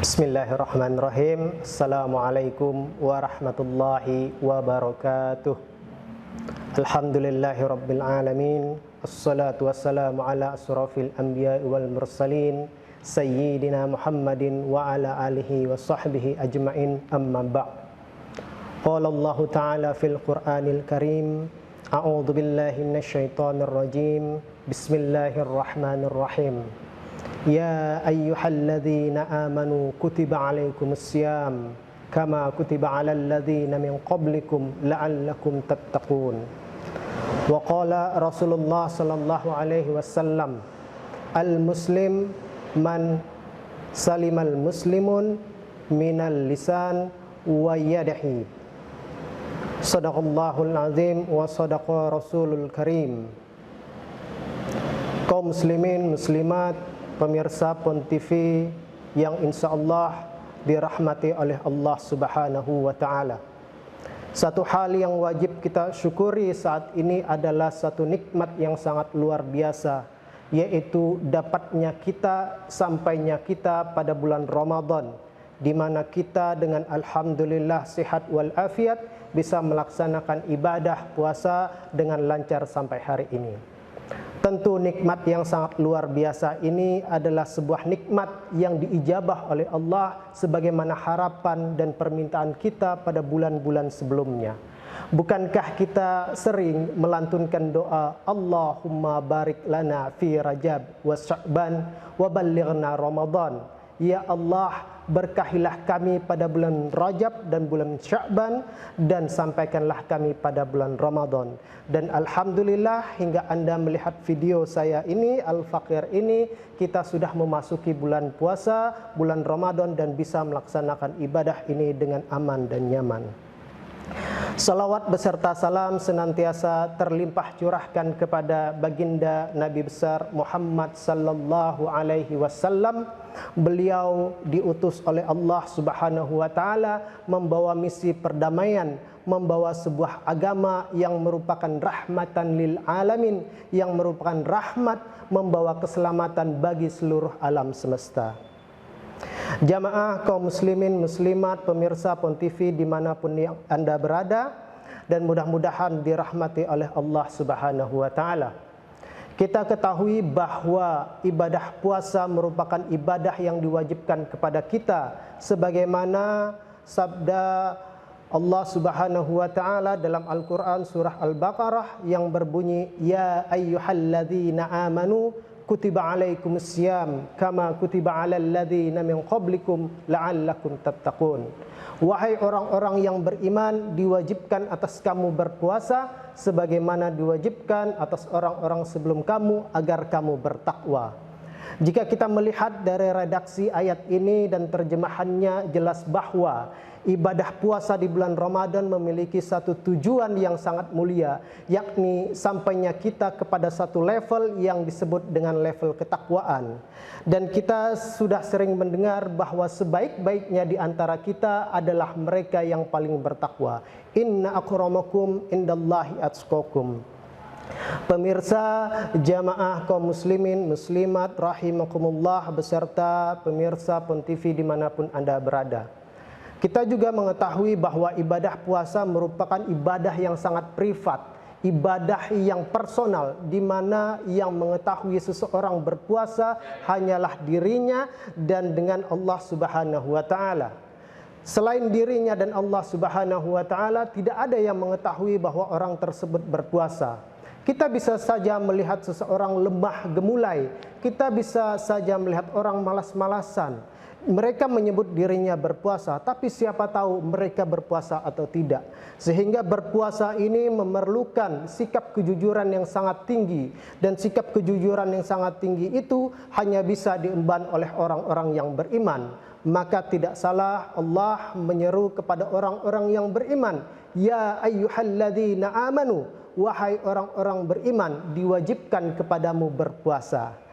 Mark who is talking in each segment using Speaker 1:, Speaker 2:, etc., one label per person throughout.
Speaker 1: Bismillahirrahmanirrahim. Assalamualaikum warahmatullahi wabarakatuh. Alhamdulillahirabbil alamin. Assalatu wassalamu ala asrafil anbiya'i wal mursalin sayyidina Muhammadin wa ala alihi wa sahbihi ajmain, amma ba'd. Qala Allah ta'ala fil Qur'anil Karim, a'udzu billahi minasyaitonir rajim. Bismillahirrahmanirrahim. Ya ayyuhalladzina amanu kutiba alaikumussyam kama kutiba alal ladzina min qablikum la'allakum tattaqun. Wa qala Rasulullah sallallahu alaihi wasallam, al-muslim man salimal muslimun minal lisan wa yadihi. Shadaqallahul azim wa shadaqa rasulul karim. Kaum muslimin muslimat, pemirsa PON TV yang insya Allah dirahmati oleh Allah Subhanahu wa Ta'ala. Satu hal yang wajib kita syukuri saat ini adalah satu nikmat yang sangat luar biasa, yaitu dapatnya kita, sampainya kita pada bulan Ramadan, di mana kita dengan alhamdulillah sehat walafiat bisa melaksanakan ibadah puasa dengan lancar sampai hari ini. Tentu nikmat yang sangat luar biasa ini adalah sebuah nikmat yang diijabah oleh Allah sebagaimana harapan dan permintaan kita pada bulan-bulan sebelumnya. Bukankah kita sering melantunkan doa, Allahumma barik lana fi Rajab wa Sya'ban wa ballighna Ramadan. Ya Allah, berkahilah kami pada bulan Rajab dan bulan Sya'ban, dan sampaikanlah kami pada bulan Ramadan. Dan alhamdulillah hingga Anda melihat video saya ini, Al-Faqir ini, kita sudah memasuki bulan puasa, bulan Ramadan, dan bisa melaksanakan ibadah ini dengan aman dan nyaman. Salawat beserta salam senantiasa terlimpah curahkan kepada baginda Nabi besar Muhammad sallallahu alaihi wasallam. Beliau diutus oleh Allah Subhanahu wa Ta'ala membawa misi perdamaian, membawa sebuah agama yang merupakan rahmatan lil alamin, yang merupakan rahmat, membawa keselamatan bagi seluruh alam semesta. Jamaah kaum muslimin muslimat, pemirsa PON TV dimanapun yang Anda berada, dan mudah-mudahan dirahmati oleh Allah Subhanahu wa Ta'ala. Kita ketahui bahwa ibadah puasa merupakan ibadah yang diwajibkan kepada kita, sebagaimana sabda Allah Subhanahu wa Ta'ala dalam Al-Quran surah Al-Baqarah yang berbunyi, Ya ayyuhalladzina amanu kutiba alaikumussyam kama kutiba alal ladzina min qablikum la'allakum tattaqun. Wahai orang-orang yang beriman, diwajibkan atas kamu berpuasa sebagaimana diwajibkan atas orang-orang sebelum kamu agar kamu bertakwa. Jika kita melihat dari redaksi ayat ini dan terjemahannya, jelas bahwa ibadah puasa di bulan Ramadan memiliki satu tujuan yang sangat mulia, yakni sampainya kita kepada satu level yang disebut dengan level ketakwaan. Dan kita sudah sering mendengar bahwa sebaik-baiknya di antara kita adalah mereka yang paling bertakwa. Inna akramakum indallahi atqakum. Pemirsa jamaah kaum muslimin muslimat rahimakumullah beserta pemirsa PON TV dimanapun Anda berada. Kita juga mengetahui bahwa ibadah puasa merupakan ibadah yang sangat privat, ibadah yang personal, di mana yang mengetahui seseorang berpuasa hanyalah dirinya dan dengan Allah Subhanahu wa Ta'ala. Selain dirinya dan Allah Subhanahu wa Ta'ala, tidak ada yang mengetahui bahwa orang tersebut berpuasa. Kita bisa saja melihat seseorang lemah gemulai, kita bisa saja melihat orang malas-malasan. Mereka menyebut dirinya berpuasa, tapi siapa tahu mereka berpuasa atau tidak. Sehingga berpuasa ini memerlukan sikap kejujuran yang sangat tinggi, dan sikap kejujuran yang sangat tinggi itu hanya bisa diemban oleh orang-orang yang beriman. Maka tidak salah Allah menyeru kepada orang-orang yang beriman, Ya ayyuhalladzina amanu, wahai orang-orang beriman, diwajibkan kepadamu berpuasa.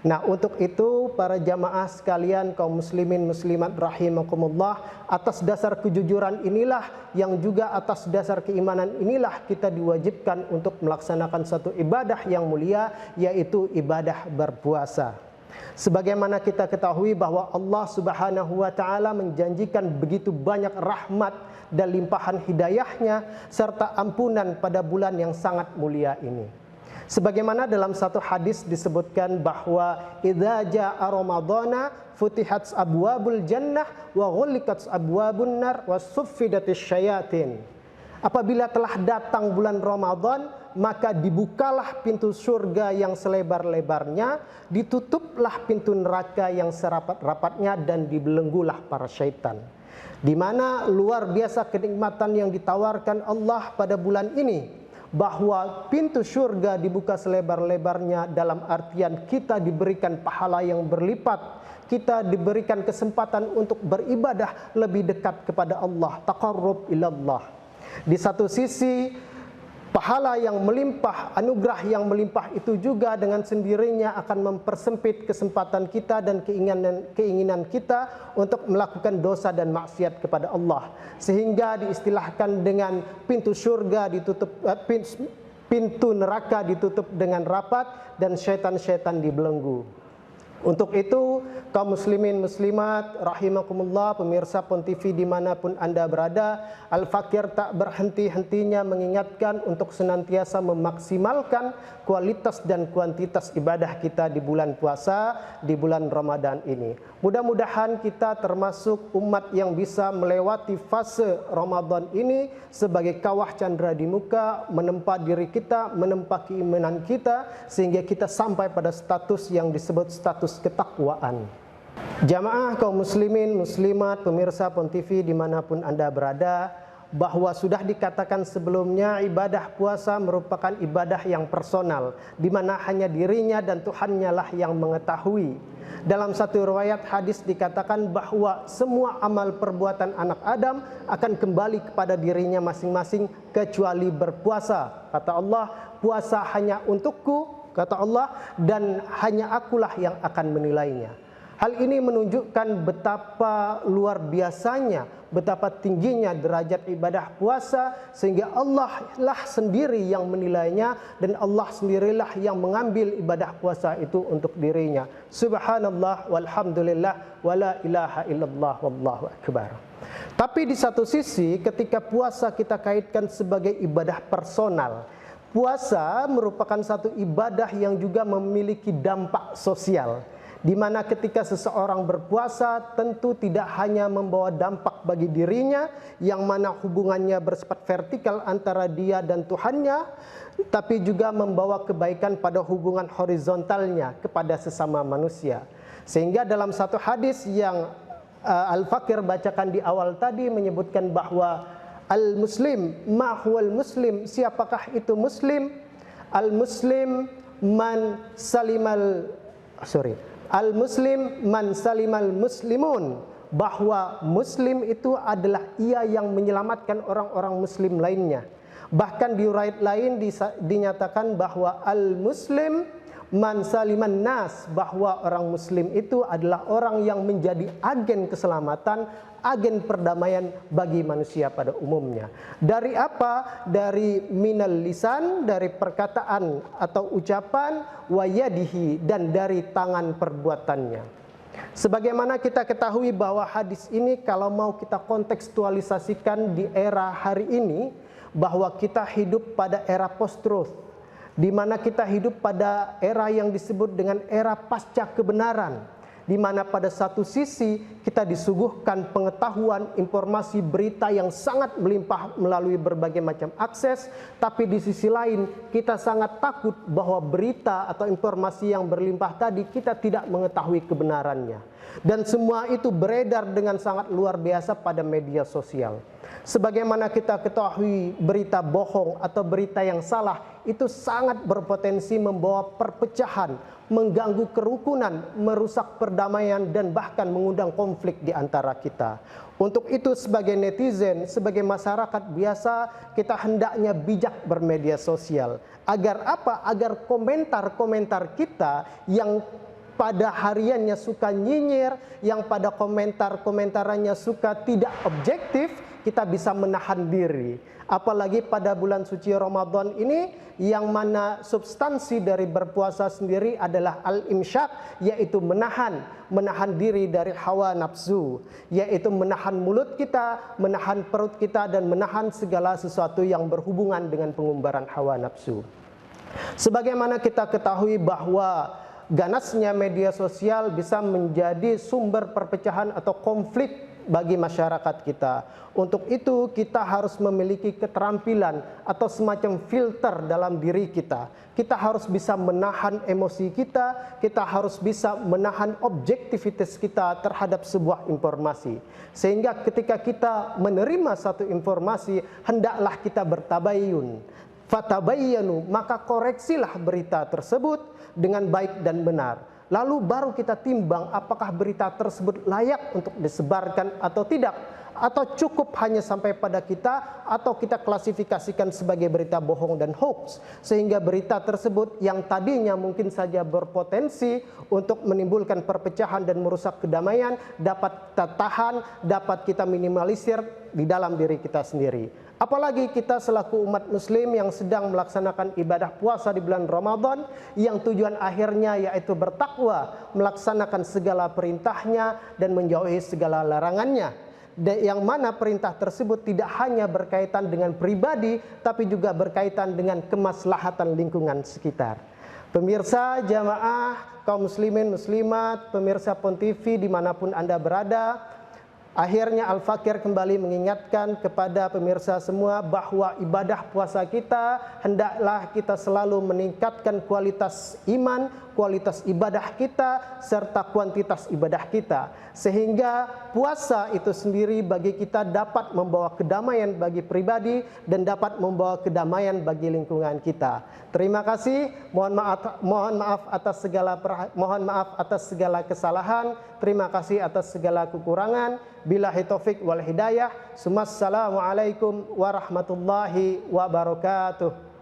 Speaker 1: Nah, untuk itu para jamaah sekalian kaum muslimin muslimat rahimakumullah, atas dasar kejujuran inilah yang juga atas dasar keimanan inilah kita diwajibkan untuk melaksanakan satu ibadah yang mulia, yaitu ibadah berpuasa. Sebagaimana kita ketahui bahwa Allah Subhanahu wa taala menjanjikan begitu banyak rahmat dan limpahan hidayahnya serta ampunan pada bulan yang sangat mulia ini. Sebagaimana dalam satu hadis disebutkan bahwa idza jaa ramadhana futihat abwabul jannah wa ghulliqat abwabun nar wa suffidatis syayatin. Apabila telah datang bulan Ramadan, maka dibukalah pintu surga yang selebar-lebarnya, ditutuplah pintu neraka yang serapat-rapatnya, dan dibelenggulah para syaitan. Di mana luar biasa kenikmatan yang ditawarkan Allah pada bulan ini, bahwa pintu surga dibuka selebar-lebarnya dalam artian kita diberikan pahala yang berlipat, kita diberikan kesempatan untuk beribadah lebih dekat kepada Allah, taqarrub ilallah. Di satu sisi pahala yang melimpah, anugerah yang melimpah itu juga dengan sendirinya akan mempersempit kesempatan kita dan keinginan kita untuk melakukan dosa dan maksiat kepada Allah, sehingga diistilahkan dengan pintu surga ditutup, pintu neraka ditutup dengan rapat dan syaitan-syaitan dibelenggu. Untuk itu, kaum muslimin muslimat rahimakumullah, pemirsa PON TV dimanapun Anda berada, Al-Fakir tak berhenti-hentinya mengingatkan untuk senantiasa memaksimalkan kualitas dan kuantitas ibadah kita di bulan puasa, di bulan Ramadan ini. Mudah-mudahan kita termasuk umat yang bisa melewati fase Ramadan ini sebagai kawah candra di muka, menempa diri kita, menempa keimanan kita, sehingga kita sampai pada status yang disebut status ketakwaan. Jamaah kaum muslimin, muslimat, pemirsa PON TV dimanapun Anda berada, bahwa sudah dikatakan sebelumnya ibadah puasa merupakan ibadah yang personal, di mana hanya dirinya dan Tuhannya lah yang mengetahui. Dalam satu riwayat hadis dikatakan bahwa semua amal perbuatan anak Adam akan kembali kepada dirinya masing-masing kecuali berpuasa. Kata Allah, puasa hanya untukku, kata Allah, dan hanya akulah yang akan menilainya. Hal ini menunjukkan betapa luar biasanya, betapa tingginya derajat ibadah puasa, sehingga Allah lah sendiri yang menilainya dan Allah sendirilah yang mengambil ibadah puasa itu untuk dirinya. Subhanallah walhamdulillah wala ilaha illallah wallahu akbar. Tapi di satu sisi ketika puasa kita kaitkan sebagai ibadah personal, puasa merupakan satu ibadah yang juga memiliki dampak sosial, di mana ketika seseorang berpuasa tentu tidak hanya membawa dampak bagi dirinya yang mana hubungannya bersifat vertikal antara dia dan Tuhannya, tapi juga membawa kebaikan pada hubungan horizontalnya kepada sesama manusia. Sehingga dalam satu hadis yang Al-Fakir bacakan di awal tadi menyebutkan bahwa Al-Muslim, ma huwal muslim, siapakah itu muslim? Al-Muslim man salimal Al-Muslim man salimal muslimun, bahwa muslim itu adalah ia yang menyelamatkan orang-orang muslim lainnya. Bahkan di riwayat lain dinyatakan bahwa al-muslim man saliman nas, bahwa orang muslim itu adalah orang yang menjadi agen keselamatan, agen perdamaian bagi manusia pada umumnya. Dari apa? Dari minal lisan, dari perkataan atau ucapan, wa yadihi, dan dari tangan perbuatannya. Sebagaimana kita ketahui bahwa hadis ini kalau mau kita kontekstualisasikan di era hari ini, bahwa kita hidup pada era post-truth, di mana kita hidup pada era yang disebut dengan era pasca kebenaran, di mana pada satu sisi kita disuguhkan pengetahuan, informasi, berita yang sangat melimpah melalui berbagai macam akses, tapi di sisi lain kita sangat takut bahwa berita atau informasi yang berlimpah tadi kita tidak mengetahui kebenarannya. Dan semua itu beredar dengan sangat luar biasa pada media sosial. Sebagaimana kita ketahui, berita bohong atau berita yang salah itu sangat berpotensi membawa perpecahan, mengganggu kerukunan, merusak perdamaian, dan bahkan mengundang konflik di antara kita. Untuk itu sebagai netizen, sebagai masyarakat biasa, kita hendaknya bijak bermedia sosial. Agar apa? Agar komentar-komentar kita yang pada hariannya suka nyinyir, yang pada komentar-komentarannya suka tidak objektif, kita bisa menahan diri. Apalagi pada bulan suci Ramadan ini, yang mana substansi dari berpuasa sendiri adalah al-imsyak, yaitu menahan diri dari hawa nafsu, yaitu menahan mulut kita, menahan perut kita, dan menahan segala sesuatu yang berhubungan dengan pengumbaran hawa nafsu. Sebagaimana kita ketahui bahwa ganasnya media sosial bisa menjadi sumber perpecahan atau konflik bagi masyarakat kita. Untuk itu kita harus memiliki keterampilan atau semacam filter dalam diri kita. Kita harus bisa menahan emosi kita, kita harus bisa menahan objektivitas kita terhadap sebuah informasi. Sehingga ketika kita menerima satu informasi, hendaklah kita bertabayun. Fatabayyanu, maka koreksilah berita tersebut dengan baik dan benar. Lalu baru kita timbang apakah berita tersebut layak untuk disebarkan atau tidak, atau cukup hanya sampai pada kita, atau kita klasifikasikan sebagai berita bohong dan hoax, sehingga berita tersebut yang tadinya mungkin saja berpotensi untuk menimbulkan perpecahan dan merusak kedamaian dapat kita tahan, dapat kita minimalisir di dalam diri kita sendiri. Apalagi kita selaku umat muslim yang sedang melaksanakan ibadah puasa di bulan Ramadan, yang tujuan akhirnya yaitu bertakwa, melaksanakan segala perintahnya dan menjauhi segala larangannya. Dan yang mana perintah tersebut tidak hanya berkaitan dengan pribadi, tapi juga berkaitan dengan kemaslahatan lingkungan sekitar. Pemirsa jamaah, kaum muslimin muslimat, pemirsa PON TV dimanapun Anda berada, akhirnya Al-Fakir kembali mengingatkan kepada pemirsa semua bahwa ibadah puasa kita hendaklah kita selalu meningkatkan kualitas iman, kualitas ibadah kita, serta kuantitas ibadah kita. Sehingga puasa itu sendiri bagi kita dapat membawa kedamaian bagi pribadi dan dapat membawa kedamaian bagi lingkungan kita. Terima kasih, mohon maaf atas segala kesalahan, terima kasih atas segala kekurangan. Billahi taufik wal hidayah. Assalamualaikum warahmatullahi wabarakatuh.